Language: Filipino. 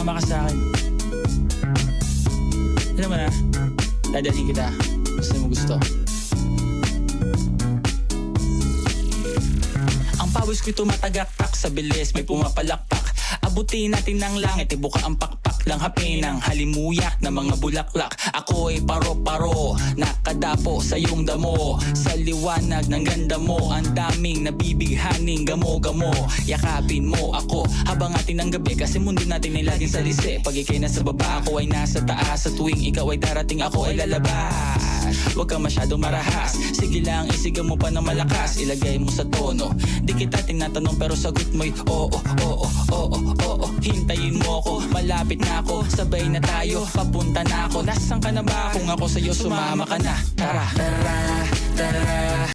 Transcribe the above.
sumama ka sa akin. Alam mo na, dadalhin kita. Gusto mo gusto. Ang pawis ko'y tumatagaktak sa bilis, may pumapalakpak. Abutin natin ng langit, ibuka ang pakpak lang hapin ng halimuyak na mga bulaklak. Ako'y paro-paro, nakadapo sa iyong damo. Sa liwanag ng ganda mo, ang daming nabibighaning gamo-gamo. Yakapin mo ako habang atin ng gabi, kasi mundo natin ay laging salisi. Pag ikay nasa baba, ako ay nasa taas. Sa tuwing ikaw ay darating, ako ay lalabas. Huwag kang masyadong marahas, sige lang isigaw mo pa ng malakas. Ilagay mo sa tono, di kita tinatanong pero sagot mo'y oo, oo, oo, oo. Hintayin mo ko, malapit na ako, sabay na tayo, papunta na ako. Nasaan ka na ba? Kung ako sa'yo sumama ka na, tara, tara, tara.